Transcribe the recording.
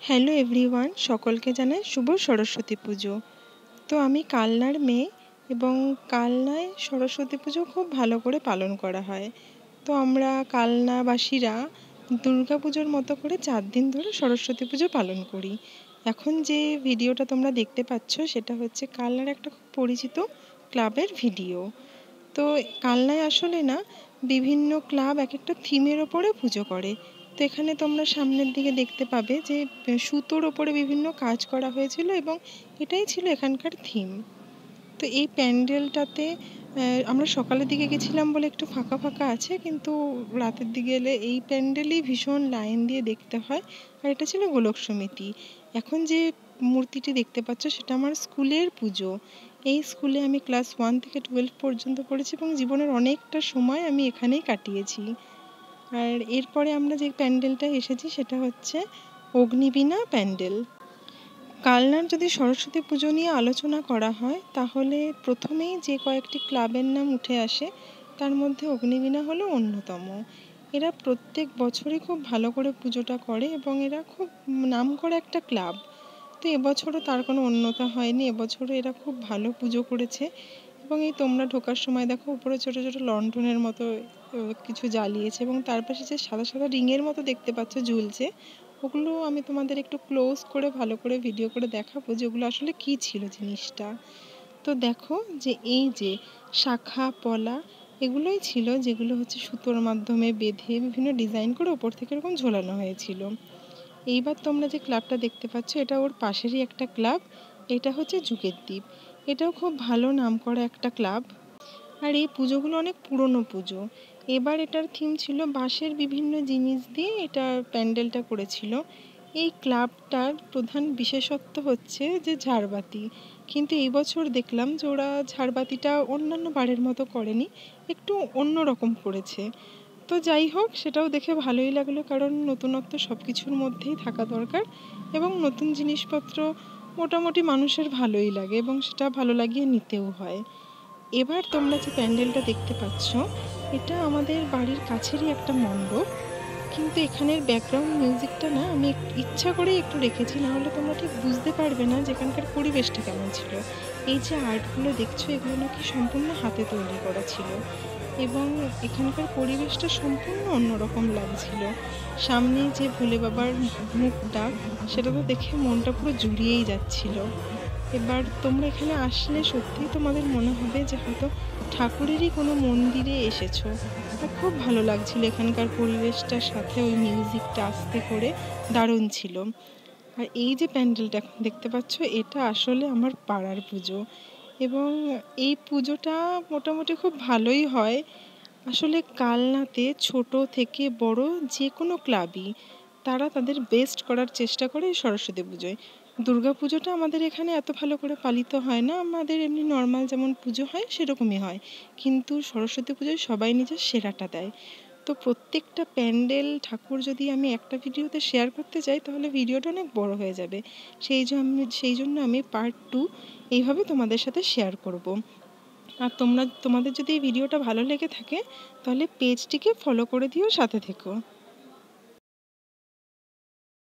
Hello everyone, সকলকে জানাই শুভ সরস্বতী পুজো। তো আমি কালনার মেয়ে এবং কালনায় সরস্বতী পুজো খুব ভালো করে পালন করা হয়। তো আমরা কালনাবাসীরা দুর্গা পুজোর মতো করে 4 দিন ধরে সরস্বতী পুজো পালন করি। এখন যে ভিডিওটা তোমরা দেখতে পাচ্ছ সেটা হচ্ছে কালনার একটা খুব পরিচিত ক্লাবের ভিডিও। তো কালনায় আসলে না বিভিন্ন ক্লাব এক একটা থিমের ওপরে পুজো করে। তো এখানে তোমরা সামনের দিকে দেখতে পাবে যে সুতোর ওপরে বিভিন্ন কাজ করা হয়েছিল এবং এটাই ছিল এখানকার থিম। তো এই প্যান্ডেলটাতে আমরা সকালের দিকে গেছিলাম বলে একটু ফাঁকা ফাঁকা আছে, কিন্তু রাতের দিকে এলে এই প্যান্ডেলেই ভীষণ লাইন দিয়ে দেখতে হয়। আর এটা ছিল গোলক সমিতি। এখন যে মূর্তিটি দেখতে পাচ্ছ সেটা আমার স্কুলের পুজো। এই স্কুলে আমি ক্লাস 1 থেকে 12 পর্যন্ত পড়েছি এবং জীবনের অনেকটা সময় আমি এখানেই কাটিয়েছি। আর এরপরে আমরা যে প্যান্ডেলটা এসেছি সেটা হচ্ছে অগ্নিবীণা প্যান্ডেল। কালনার যদি সরস্বতী পুজো নিয়ে আলোচনা করা হয় তাহলে প্রথমেই যে কয়েকটি ক্লাবের নাম উঠে আসে তার মধ্যে অগ্নিবীণা হলো অন্যতম। এরা প্রত্যেক বছরই খুব ভালো করে পুজোটা করে এবং এরা খুব নামকরা একটা ক্লাব। তো এবছরও তার কোনো অন্যতা হয়নি, এবছরও এরা খুব ভালো পুজো করেছে। এবং এই তোমরা ঢোকার সময় দেখো উপরে ছোট ছোট লণ্ঠনের মতো কিছু জ্বালিয়েছে এবং তার পাশে যে সাদা সাদা রিংয়ের মতো দেখতে পাচ্ছ ঝুলছে, ওগুলো আমি তোমাদের একটু ক্লোজ করে ভালো করে ভিডিও করে দেখাবো যে ওগুলো আসলে কী ছিল জিনিসটা। তো দেখো যে এই যে শাখা পলা এগুলোই ছিল, যেগুলো হচ্ছে সুতোর মাধ্যমে বেঁধে বিভিন্ন ডিজাইন করে ওপর থেকে এরকম ঝোলানো হয়েছিল। এইবার তোমরা যে ক্লাবটা দেখতে পাচ্ছ এটা ওর পাশেরই একটা ক্লাব, এটা হচ্ছে যুগের দ্বীপ। এটাও খুব ভালো নামকরা একটা ক্লাব। আর এই পুজোগুলো অনেক পুরনো পুজো। এবার এটার থিম ছিল বাঁশের বিভিন্ন জিনিস দিয়ে এটা প্যান্ডেলটা করেছিল। এই ক্লাবটার প্রধান বিশেষত্ব হচ্ছে যে ঝাড়বাতি, কিন্তু এই বছর দেখলাম যে ওরা ঝাড়বাতিটা অন্যান্য বারের মতো করেনি, একটু অন্য রকম করেছে। তো যাই হোক, সেটাও দেখে ভালোই লাগলো, কারণ নতুনত্ব সব কিছুর মধ্যেই থাকা দরকার এবং নতুন জিনিসপত্র মোটামুটি মানুষের ভালোই লাগে এবং সেটা ভালো লাগিয়ে নিতেও হয়। এবার তোমরা যে প্যান্ডেলটা দেখতে পাচ্ছ এটা আমাদের বাড়ির কাছেরই একটা মণ্ডপ, কিন্তু এখানের ব্যাকগ্রাউন্ড মিউজিকটা না আমি ইচ্ছা করেই একটু রেখেছি, নাহলে তোমরা ঠিক বুঝতে পারবে না যে এখানকার পরিবেশটা কেমন ছিল। এই যে আর্টগুলো দেখছো এগুলো নাকি সম্পূর্ণ হাতে তৈরি করা ছিল এবং এখানকার পরিবেশটা সম্পূর্ণ অন্যরকম লাগছিল। সামনে যে ভোলে বাবার মুখটা সেটা তো দেখে মনটা পুরো জুড়িয়েই যাচ্ছিল। এবার তোমরা এখানে আসলে সত্যিই তোমাদের মনে হবে যে হয়তো ঠাকুরেরই কোনো মন্দিরে এসেছো। আর খুব ভালো লাগছিল এখানকার পরিবেশটার সাথে ওই মিউজিকটা আস্তে করে, দারুণ ছিল। আর এই যে প্যান্ডেলটা এখন দেখতে পাচ্ছ এটা আসলে আমার পাড়ার পুজো এবং এই পুজোটা মোটামুটি খুব ভালোই হয়। আসলে কালনাতে ছোট থেকে বড় যে কোনো ক্লাবই তারা তাদের বেস্ট করার চেষ্টা করে এই সরস্বতী পুজোয়। দুর্গা পুজোটা আমাদের এখানে এত ভালো করে পালিত হয় না, আমাদের এমনি নর্মাল যেমন পুজো হয় সেরকমই হয়, কিন্তু সরস্বতী পুজোয় সবাই নিজের সেরাটা দেয়। তো প্রত্যেকটা প্যান্ডেল ঠাকুর যদি আমি একটা ভিডিওতে শেয়ার করতে চাই তাহলে ভিডিওটা অনেক বড় হয়ে যাবে। সেই জন্য আমি পার্ট 2 এইভাবে তোমাদের সাথে শেয়ার করব। আর তোমাদের যদি এই ভিডিওটা ভালো লেগে থাকে তাহলে পেজটিকে ফলো করে দিও, সাথে থেকো।